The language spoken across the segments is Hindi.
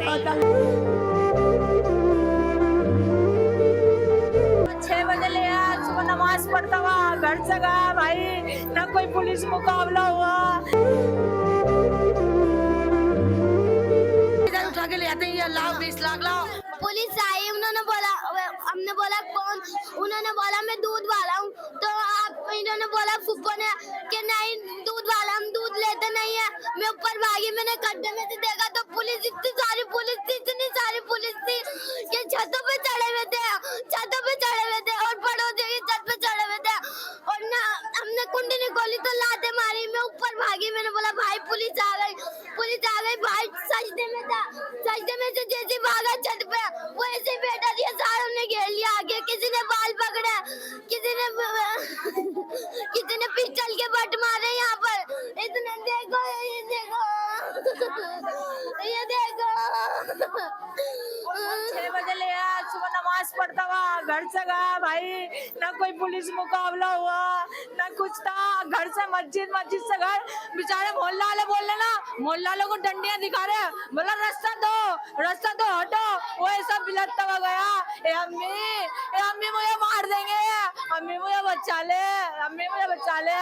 पता 6 बजे ले आया, सुबह नमाज पढ़ता हुआ घर से गया भाई, ना कोई पुलिस मुकाबला हुआ। इधर उठा के ले आते हैं, ये लाओ 20 लाख लाओ। पुलिस आई, उन्होंने बोला, हमने बोला कौन, उन्होंने बोला मैं दूध वाला हूँ। तो आप इन्होंने बोला फुप्पो ने कि नहीं दूध वाला, हम दूध लेते नहीं है। मैं ऊपर भागी, मैंने गड्ढे में से देखा तो पुलिस, इतनी सारी पुलिस थी, इतनी सारी पुलिस थी कि छतों पे चढ़े हुए थे, छतों पे चढ़े हुए थे और पड़ोसी की छत पे चढ़े हुए थे। और ना हमने कुंडी नहीं खोली तो लाते मारी। मैं ऊपर भागी, मैंने बोला भाई पुलिस आ गई, पुलिस आ गई। भाई सजदे में था, सजदे में से जैसे भागा छत पे, वो ऐसे बैठा दिया, सारों ने घेर लिया आगे। किसी ने बाल पकड़े, किसी ने पिस्टल के बट मारे यहाँ पर। इतने देखो, ये देखो, ये देखो। 6 बजे ले आया, सुबह नमाज पढ़ता हुआ घर से गया भाई, ना कोई पुलिस मुकाबला हुआ, ना कुछ था। घर से मस्जिद, मस्जिद से घर। बेचारे मोहल्ला वाले बोल रहे ना, मोहल्ला वालों को डंडियां दिखा रहे, बोला रास्ता दो, रास्ता दो, हटो। वो ऐसा बिलखता हुआ गया, ए अम्मी मुझे मार देंगे, अम्मी मुझे बचा ले, अम्मी मुझे बचा ले।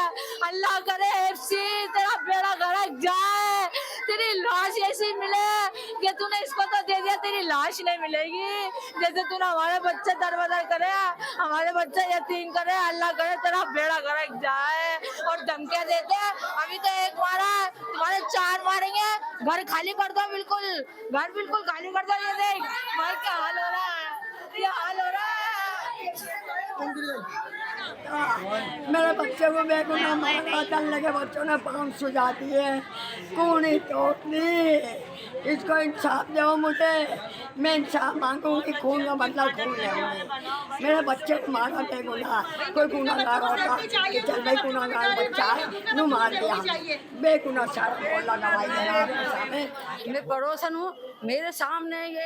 अल्लाह करे एफसी तेरा बेड़ा गर्क जाए, तेरी लाश ऐसी मिले कि तूने इसको तो दे दिया, तेरी लाश नहीं मिलेगी। जैसे तूने हमारे बच्चे दरबदर करे, हमारे बच्चे यतीम करे, अल्लाह करे तेरा बेड़ा गर्क जाए। और धमकियां देते हैं, अभी तो एक मारा, तुम्हारे 4 मारेंगे, घर खाली कर दो, बिल्कुल घर बिल्कुल खाली कर दो। ये देख भाई क्या हाल हो रहा है, ये हाल हो रहा है। मेरे बच्चे को बेगुनाह मारा, चलने के बच्चों ने 5 सुझा दिए, कूड़ी तोड़ दी। इसको इंसाफ दो मुझे, मैं इंसाफ मांगूंगी, खून का बदला खून लेंगे। मेरे बच्चे को मारा बेगुनाह, कोई गुनाहगार होता कि चल भाई गुनाहगार बच्चा नू मार दिया, बेगुनाह सारा मोहल्ला गवाही देना आपके सामने। मैं पड़ोसन हूँ, मेरे सामने ये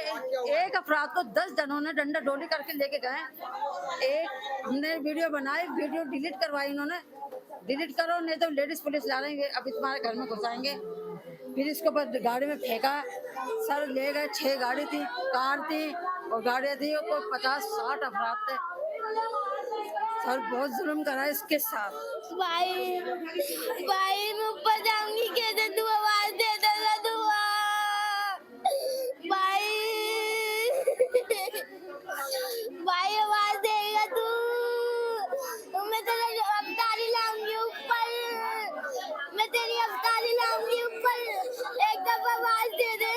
एक अफराद को 10 जनों ने डंडा डोली करके लेके गए। एक हमने वीडियो बनाई, वीडियो डिलीट करवाई, इन्होंने डिलीट करो नहीं तो लेडीज पुलिस ला लेंगे, अभी तुम्हारे घर में घुसाएंगे। फिर इसके ऊपर गाड़ी में फेंका, सर ले गए। 6 गाड़ी थी, कार थी और गाड़ियाँ थी, कोई 50-60 अफराद थे। सर बहुत जुल्म करा इसके साथ। भाई मैं ऊपर जाऊंगी, कैसे तू आवाज दे देगा, दुआ भाई भाई आवाज देगा तू, मैं तेरा अवतारी लाऊंगी ऊपर, मैं तेरी अवतारी लाऊंगी ऊपर, एक दफा आवाज दे दे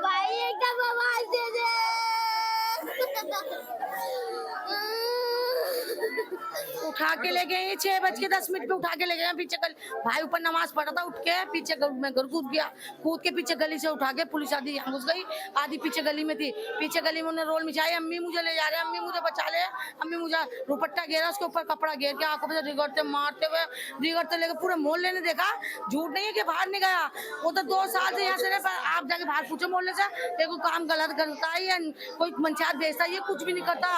भाई, एक दफा आवाज दे दे। उठा के ले गए 6:10 पे उठा के ले गए पीछे गली। भाई ऊपर नमाज पढ़ा था, उठ के पीछे मैं घर कूद गया, कूद के पीछे गली से उठा के पुलिस आधी यहाँ घुस गई, आधी पीछे गली में थी। पीछे गली में उन्होंने रोल मिचाई, अम्मी मुझे ले जा रहे, अम्मी मुझे बचा ले, अम्मी मुझे दुपट्टा घेरा, उसके ऊपर कपड़ा घेर के आंखों पे रिगड़ते मारते हुए, रिगड़ते लेके पूरे मोहल्ले ने देखा। झूठ नहीं है कि बाहर नहीं गया, वो तो 2 साल से यहाँ से रहे। आप जाके बाहर पूछो मोहल्ले से, देखो काम गलत करता है या कोई पंचायत भेजता है, ये कुछ भी नहीं करता।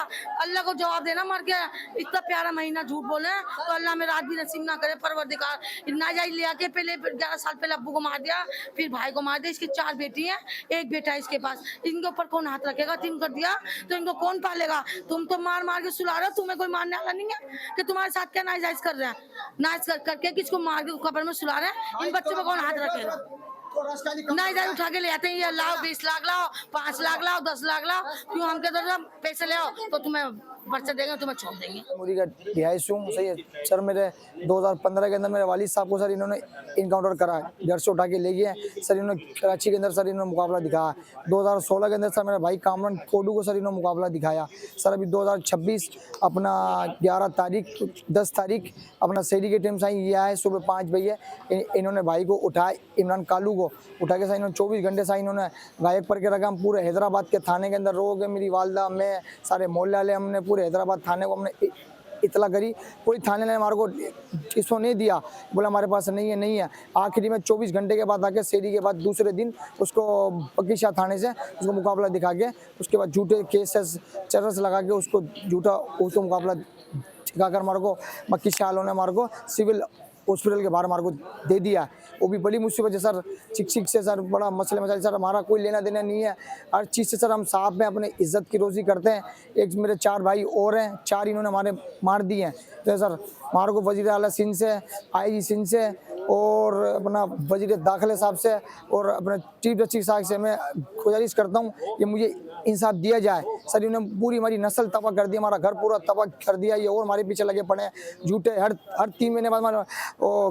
अल्लाह को जवाब देना मर के, इतना प्यारा महीना झूठ बोले तो अल्लाह में रात भी नसीब ना करे। परवरदिगार नाजायज ले आके पहले 11 साल पहले अब्बू को मार दिया, फिर भाई को मार दिया। इसकी 4 बेटी हैं, 1 बेटा है इसके पास। इनके ऊपर कौन हाथ रखेगा? तीन कर दिया तो इनको कौन पालेगा? तुम तो मार मार के सुला रहे हो, तुम्हें कोई मारने वाला नहीं है कि तुम्हारे साथ क्या नाजायज कर रहे हैं? नाजायज करके किसको मार के कब्र में सुला रहे हैं? इन बच्चों पर कौन हाथ रखेगा? नाजायज उठा के ले आते हैं, ये लाओ 20 लाख लाओ, 5 लाख लाओ, 10 लाख लाओ, क्यों हम कहते हैं पैसे ले आओ तो तुम्हें पर्चा देंगे, तुम्हें छोड़ देंगे। मुरी का रिहायश हूँ, सही है सर। मेरे 2015 के अंदर मेरे वालिद साहब को सर इन्होंने इनकाउंटर करा, घर से उठा के ले गए सर। इन्होंने कराची के अंदर सर इन्होंने मुकाबला दिखाया। 2016 के अंदर सर मेरे भाई कामरान कोडू को सर इन्होंने मुकाबला दिखाया सर। अभी 2026 अपना 10 तारीख अपना शहरी के टाइम से ये आए, सुबह 5 बजे इन्होंने भाई को उठाया, इमरान कालू को उठा के सर इन्होंने 24 घंटे से इन्होंने गायब करके रखा। हम पूरे हैदराबाद के थाने के अंदर रो गए, मेरी वालदा, मैं, सारे मोहल्ले वाले, हमने पूरे हैदराबाद थाने को हमने इतला करी। कोई थाने ने हमारे को किसको नहीं दिया, बोला हमारे पास नहीं है। आखिरी में 24 घंटे के बाद आके शहरी के बाद दूसरे दिन उसको बकीशाह थाने से उसको मुकाबला दिखा के, उसके बाद झूठे केसेस चरस लगा के उसको मुकाबला दिखाकर हमारे को बकीशाह वालों ने हमारे को सिविल हॉस्पिटल के बाहर हमारे को दे दिया। वो भी बड़ी मुसीबत है सर, चिक से सर बड़ा मसले मसाइल सर, हमारा कोई लेना देना नहीं है हर चीज़ से सर। हम साहब में अपने इज्जत की रोज़ी करते हैं। एक मेरे 4 भाई और हैं, 4 इन्होंने हमारे मार दिए हैं। तो सर हमारे को वज़ीर आला सिंध से, IG सिंध से और अपना वज़ीर दाखिले साहब से और अपने चीफ जस्टिस साहब से मैं गुजारिश करता हूँ कि मुझे इंसाफ दिया जाए। सर इन्होंने पूरी हमारी नस्ल तबाह कर दी, हमारा घर पूरा तबाह कर दिया। ये और हमारे पीछे लगे पड़े हैं झूठे, हर 3 महीने बाद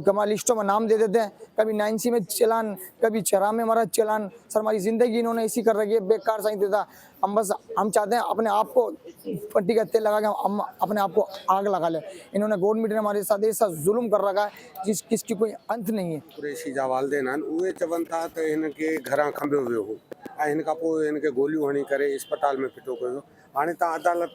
हमारे लिस्टों में नाम दे देते हैं, कभी 9C में चलान, कभी 4 में हमारा चलान। सर हमारी ज़िंदगी इन्होंने इसी कर रखी है, बेकार सही देता। हम चाहते हैं अपने आप को पट्टी का तेल लगा के हम अपने आप को आग लगा लें। इन्होंने गवर्नमेंट ने हमारे साथ ऐसा जुल्म कर रखा है जिसकी कोई अंत नहीं है। कुरैशी जा वालदेन आहिनि, उहे चवनि था त हिनखे घरां खंबियो वियो हो ऐं हिन खां पोइ हिनखे गोलियूं हणी करे अस्पताल में फिटो कयो। हाणे तव्हां अदालत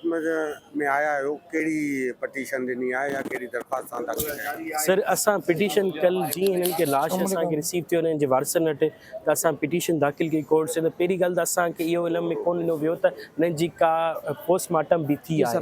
में आया आहियो, कहिड़ी पटिशन ॾिनी आहे या कहिड़ी दरख़्वास्त तव्हां दाख़िल कई आहे? सर असां पिटीशन कल जीअं हिननि खे लाश असांखे रिसीव थियो हिननि जे वारसनि वटि, त असां पिटीशन दाख़िल कई कोर्ट से। त पहिरीं ॻाल्हि त असांखे इहो इल्म में कोन ॾिनो वियो त हिननि जी का पोस्टमार्टम बि थी आहे।